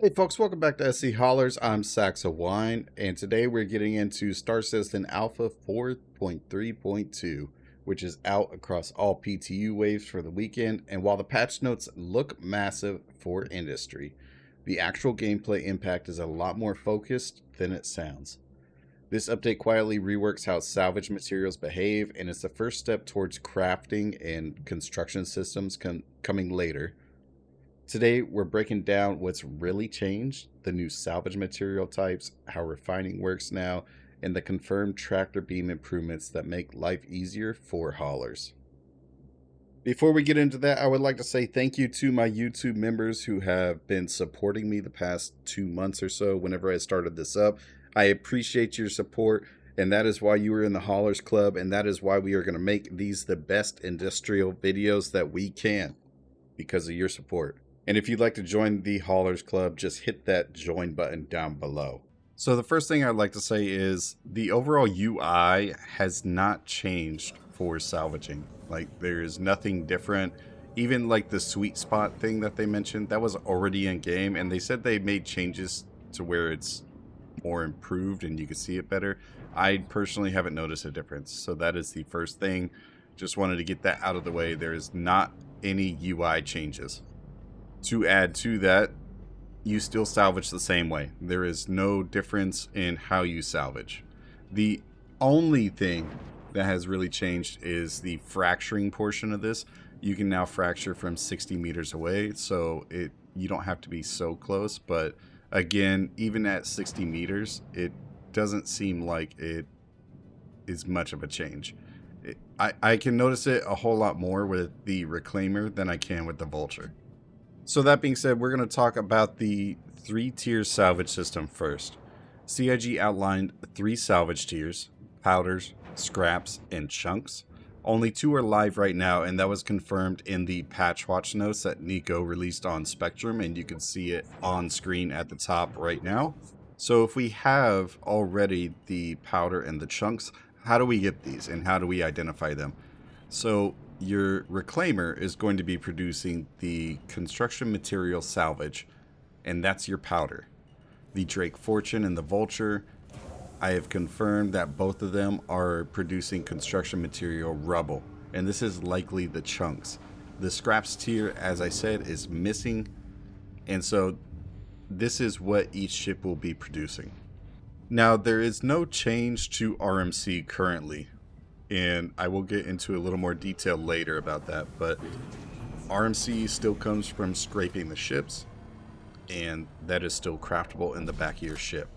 Hey folks, welcome back to SC Haulers. I'm Saxa Wine, and today we're getting into Star Citizen Alpha 4.3.2, which is out across all PTU waves for the weekend. And while the patch notes look massive for industry, the actual gameplay impact is a lot more focused than it sounds. This update quietly reworks how salvage materials behave, and it's the first step towards crafting and construction systems coming later. Today, we're breaking down what's really changed, the new salvage material types, how refining works now, and the confirmed tractor beam improvements that make life easier for haulers. Before we get into that, I would like to say thank you to my YouTube members who have been supporting me the past 2 months or so whenever I started this up. I appreciate your support, and that is why you are in the Haulers Club, and that is why we are going to make these the best industrial videos that we can because of your support. And if you'd like to join the Haulers Club, just hit that join button down below. So the first thing I'd like to say is the overall UI has not changed for salvaging. Like, there is nothing different. Even like the sweet spot thing that they mentioned, that was already in game, and they said they made changes to where it's more improved and you can see it better. I personally haven't noticed a difference. So that is the first thing. Just wanted to get that out of the way. There is not any UI changes. To add to that, you still salvage the same way. There is no difference in how you salvage. The only thing that has really changed is the fracturing portion of this. You can now fracture from 60 meters away, so you don't have to be so close. But again, even at 60 meters, it doesn't seem like it is much of a change. I can notice it a whole lot more with the Reclaimer than I can with the Vulture. So that being said, we're going to talk about the 3-tier salvage system first. CIG outlined 3 salvage tiers: powders, scraps, and chunks. Only 2 are live right now, and that was confirmed in the patch watch notes that Nico released on Spectrum, and you can see it on screen at the top right now. So if we have already the powder and the chunks, how do we get these and how do we identify them? So your Reclaimer is going to be producing the construction material salvage, and that's your powder. The Drake Fortune and the Vulture, I have confirmed that both of them are producing construction material rubble, and this is likely the chunks. The scraps tier, as I said, is missing, and so this is what each ship will be producing. Now, there is no change to RMC currently, and I will get into a little more detail later about that, but RMC still comes from scraping the ships, and that is still craftable in the back of your ship.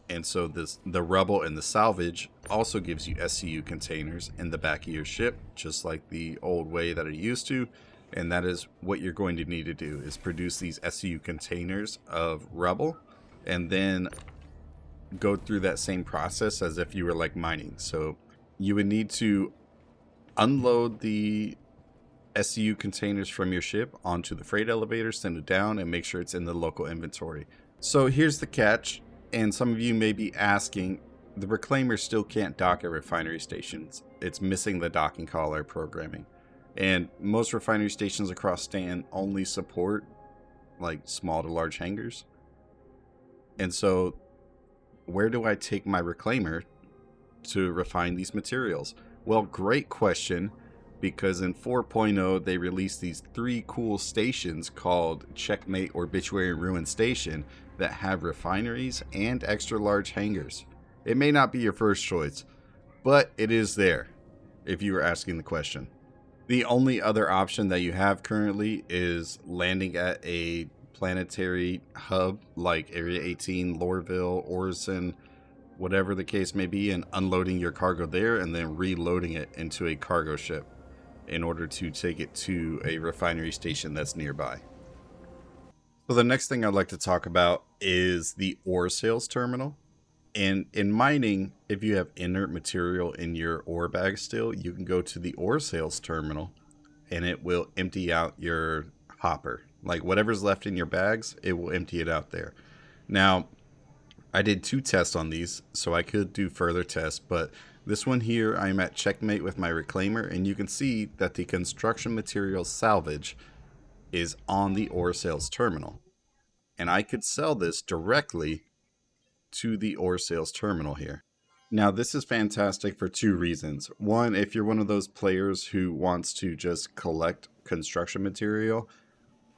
And so the rubble and the salvage also gives you SCU containers in the back of your ship, just like the old way that it used to, and that is what you're going to need to do, is produce these SCU containers of rubble, and then go through that same process as if you were like mining. So you would need to unload the SCU containers from your ship onto the freight elevator, send it down, and make sure it's in the local inventory. So here's the catch, and some of you may be asking, the Reclaimer still can't dock at refinery stations. It's missing the docking collar programming. And most refinery stations across Stan only support like small to large hangars. And so where do I take my Reclaimer to refine these materials? Well, great question, because in 4.0 they released these 3 cool stations called Checkmate, Obituary, and Ruin Station that have refineries and extra large hangars. It may not be your first choice, but it is there if you were asking the question. The only other option that you have currently is landing at a planetary hub like Area 18, Lorville, Orison, whatever the case may be, and unloading your cargo there and then reloading it into a cargo ship in order to take it to a refinery station that's nearby. So the next thing I'd like to talk about is the ore sales terminal. And in mining, if you have inert material in your ore bag still, you can go to the ore sales terminal and it will empty out your hopper. Like whatever's left in your bags, it will empty it out there. Now, I did 2 tests on these, so I could do further tests, but this one here, I'm at Checkmate with my Reclaimer, and you can see that the construction material salvage is on the ore sales terminal. and I could sell this directly to the ore sales terminal here. Now, this is fantastic for two reasons. One, if you're one of those players who wants to just collect construction material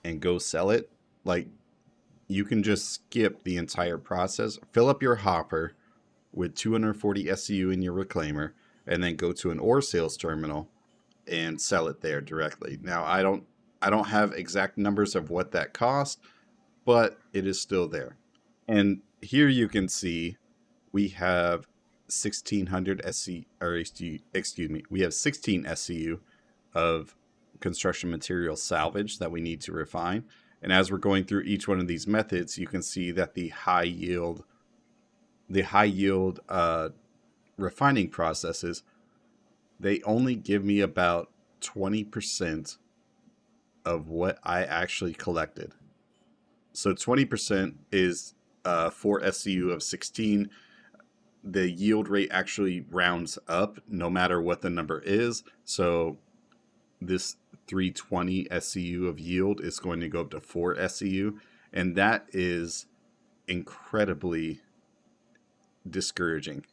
and go sell it, like, you can just skip the entire process, fill up your hopper with 240 SCU in your reclaimer, and then go to an ore sales terminal and sell it there directly. Now, I don't have exact numbers of what that cost, but it is still there. And here you can see we have 1600 SC, or excuse me, we have 16 SCU of construction material salvage that we need to refine. And as we're going through each one of these methods, you can see that the high yield refining processes, they only give me about 20% of what I actually collected. So 20% is 4 SCU of 16. The yield rate actually rounds up no matter what the number is. So this 320 SCU of yield is going to go up to 4 SCU. And that is incredibly discouraging.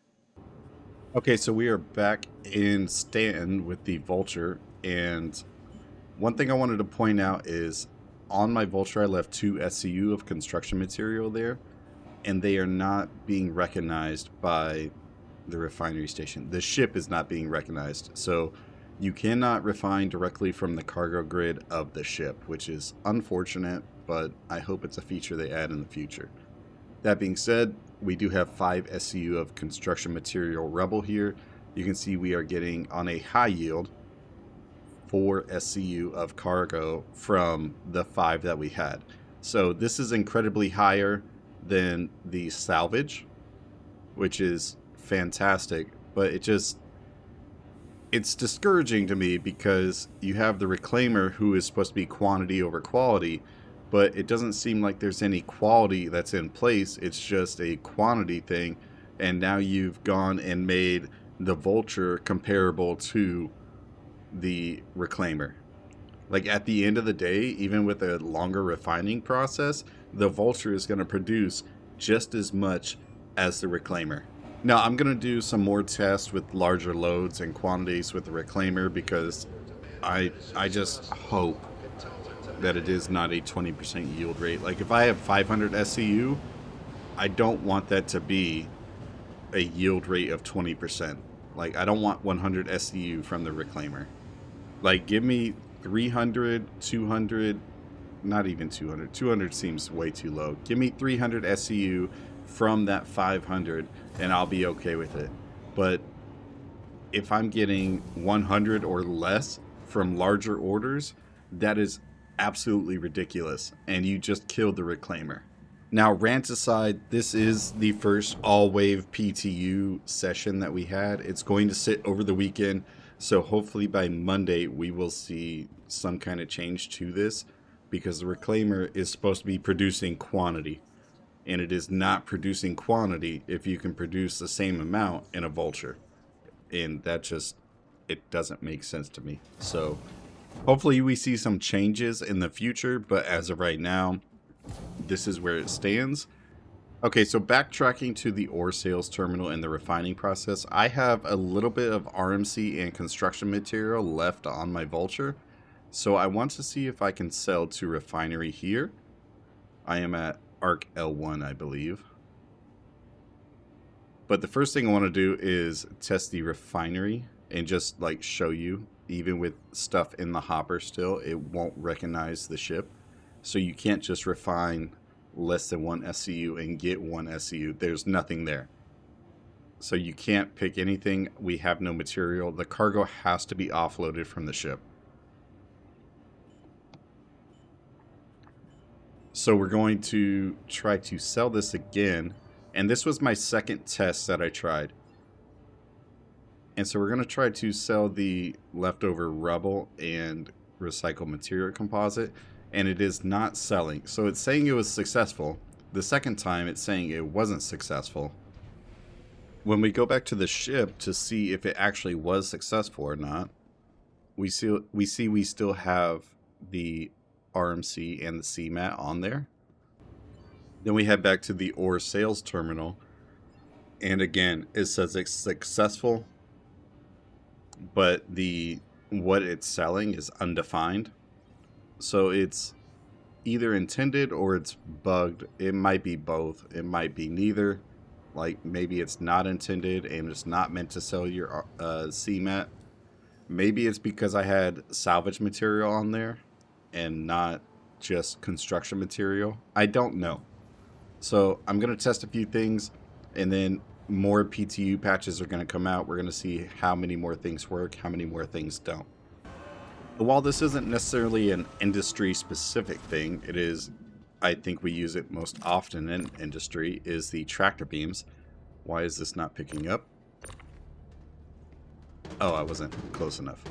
Okay, so we are back in stand with the Vulture. And one thing I wanted to point out is on my Vulture, I left 2 SCU of construction material there, and they are not being recognized by the refinery station. The ship is not being recognized. So you cannot refine directly from the cargo grid of the ship, which is unfortunate, but I hope it's a feature they add in the future. That being said, we do have 5 SCU of construction material rubble here. You can see we are getting on a high yield 4 SCU of cargo from the 5 that we had. So this is incredibly higher than the salvage, which is fantastic, but it's discouraging to me because you have the Reclaimer who is supposed to be quantity over quality, but it doesn't seem like there's any quality that's in place. It's just a quantity thing, and now you've gone and made the Vulture comparable to the Reclaimer. Like, at the end of the day, even with a longer refining process, the Vulture is going to produce just as much as the Reclaimer. Now, I'm going to do some more tests with larger loads and quantities with the Reclaimer because I just hope that it is not a 20% yield rate. Like, if I have 500 SCU, I don't want that to be a yield rate of 20%. Like, I don't want 100 SCU from the Reclaimer. Like, give me 300, 200, not even 200. 200 seems way too low. Give me 300 SCU from that 500 and I'll be okay with it. But if I'm getting 100 or less from larger orders, that is absolutely ridiculous, and you just killed the Reclaimer. Now, rant aside, this is the first all-wave PTU session that we had. It's going to sit over the weekend, so hopefully by Monday we will see some kind of change to this, because the Reclaimer is supposed to be producing quantity, and it is not producing quantity if you can produce the same amount in a Vulture. And that just, it doesn't make sense to me. So hopefully we see some changes in the future, but as of right now, this is where it stands. Okay, so backtracking to the ore sales terminal and the refining process, I have a little bit of RMC and construction material left on my Vulture. So I want to see if I can sell to Refinery here. I am at ARC L1, I believe. But the first thing I want to do is test the Refinery and just like show you, even with stuff in the hopper still, it won't recognize the ship. So you can't just refine less than 1 SCU and get 1 SCU. There's nothing there. So you can't pick anything. We have no material. The cargo has to be offloaded from the ship. So we're going to try to sell this again. And this was my second test that I tried. And so we're going to try to sell the leftover rubble and recycled material composite. And it is not selling. So it's saying it was successful. The second time it's saying it wasn't successful. When we go back to the ship to see if it actually was successful or not, we still have the RMC and the CMAT on there. Then we head back to the ore sales terminal. And again, it says it's successful, but the what it's selling is undefined. So it's either intended or it's bugged. It might be both. It might be neither. Like maybe it's not intended and it's not meant to sell your CMAT. Maybe it's because I had salvage material on there and not just construction material. I don't know. So I'm going to test a few things, and then more PTU patches are going to come out. We're going to see how many more things work, how many more things don't. While this isn't necessarily an industry specific thing, it is, I think we use it most often in industry, is the tractor beams. Why is this not picking up? Oh, I wasn't close enough.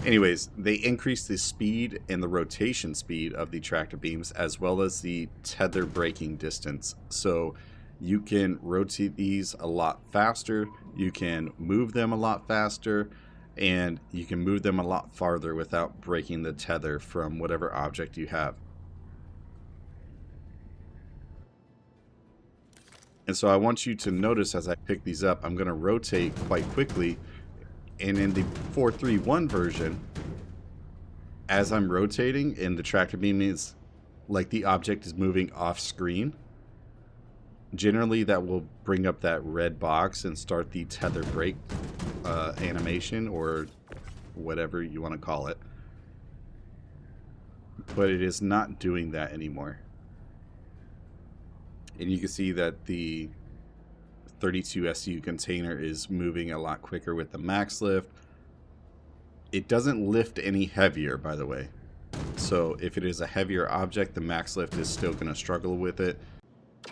Anyways, they increase the speed and the rotation speed of the tractor beams, as well as the tether braking distance. So you can rotate these a lot faster, you can move them a lot faster, and you can move them a lot farther without breaking the tether from whatever object you have. And so I want you to notice as I pick these up, I'm going to rotate quite quickly. And in the 431 version, as I'm rotating and the tractor beam is like the object is moving off screen, generally that will bring up that red box and start the tether brake animation, or whatever you want to call it. But it is not doing that anymore. And you can see that the 32 SU container is moving a lot quicker with the max lift. It doesn't lift any heavier, by the way. So if it is a heavier object, the max lift is still going to struggle with it.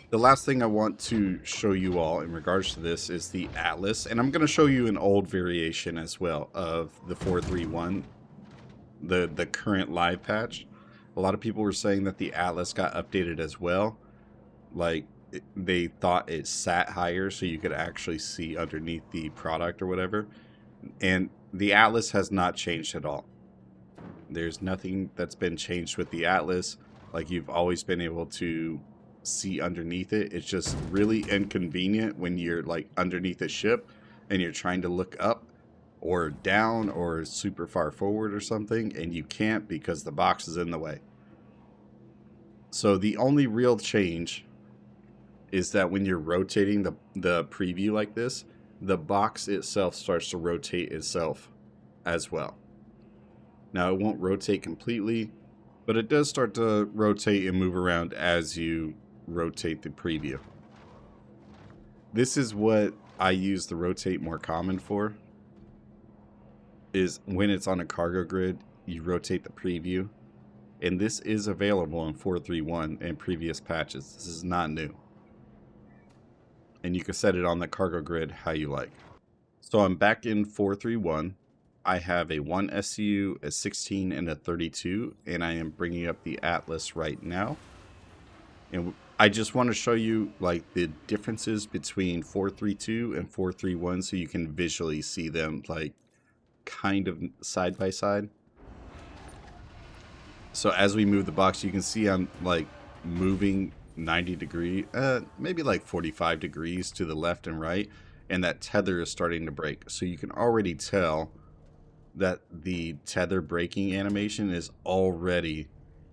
The last thing I want to show you all in regards to this is the Atlas, and I'm going to show you an old variation as well of the 431, the current live patch. A lot of people were saying that the Atlas got updated as well. Like, they thought it sat higher so you could actually see underneath the product or whatever. And the Atlas has not changed at all. There's nothing that's been changed with the Atlas. Like, you've always been able to see underneath it. It's just really inconvenient when you're like underneath a ship and you're trying to look up or down or super far forward or something, and you can't because the box is in the way. So the only real change is that when you're rotating the preview like this, the box itself starts to rotate itself as well. Now, it won't rotate completely, but it does start to rotate and move around as you rotate the preview. This is what I use the rotate more common for, is when it's on a cargo grid, you rotate the preview. And this is available in 431 and previous patches. This is not new. And you can set it on the cargo grid how you like. So I'm back in 431. I have a 1 SU, a 16, and a 32, and I am bringing up the Atlas right now. And I just want to show you like the differences between 432 and 431 so you can visually see them like kind of side by side. So as we move the box, you can see I'm like moving 90 degrees, maybe like 45 degrees to the left and right, and that tether is starting to break. So you can already tell that the tether braking animation is already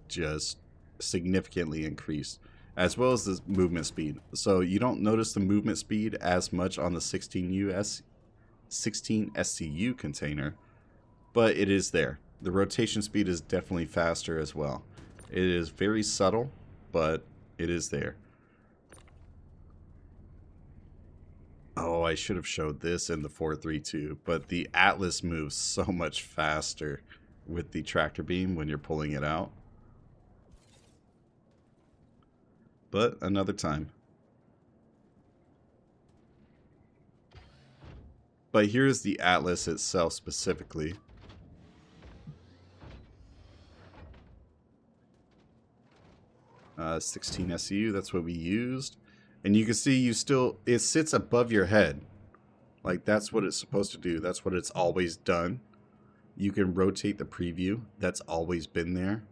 just significantly increased, as well as the movement speed. So you don't notice the movement speed as much on the 16 SCU container, but it is there. The rotation speed is definitely faster as well. It is very subtle, but it is there. Oh, I should have showed this in the 432, but the Atlas moves so much faster with the tractor beam when you're pulling it out. But another time. But here's the Atlas itself specifically. Uh, 16 SU, that's what we used. And you can see it sits above your head. Like, that's what it's supposed to do. That's what it's always done. You can rotate the preview. That's always been there.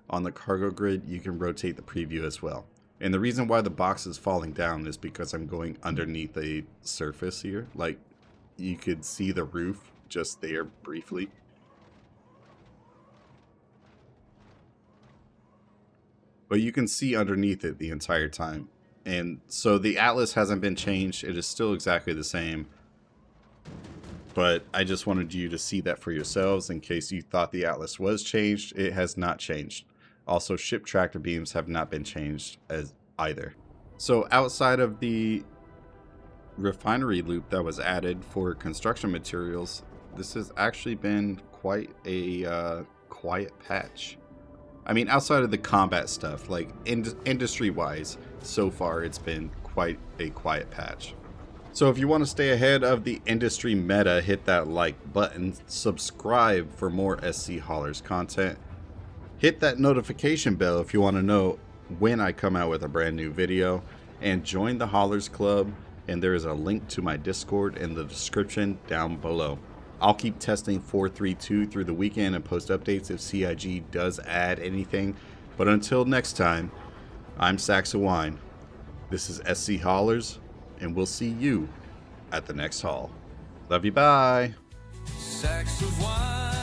On the cargo grid, you can rotate the preview as well. And the reason why the box is falling down is because I'm going underneath a surface here. Like, you could see the roof just there briefly. But you can see underneath it the entire time. And so the Atlas hasn't been changed. It is still exactly the same. But I just wanted you to see that for yourselves in case you thought the Atlas was changed. It has not changed. Also, ship tractor beams have not been changed as either. So outside of the refinery loop that was added for construction materials, this has actually been quite a quiet patch. I mean, outside of the combat stuff, like industry-wise, so far it's been quite a quiet patch. So if you want to stay ahead of the industry meta, hit that like button, subscribe for more SC Haulers content, hit that notification bell if you want to know when I come out with a brand new video, and join the Haulers Club, and there is a link to my Discord in the description down below. I'll keep testing 432 through the weekend and post updates if CIG does add anything. But until next time, I'm Saxa Wine. This is SC Haulers, and we'll see you at the next haul. Love you, bye. Saxa Wine.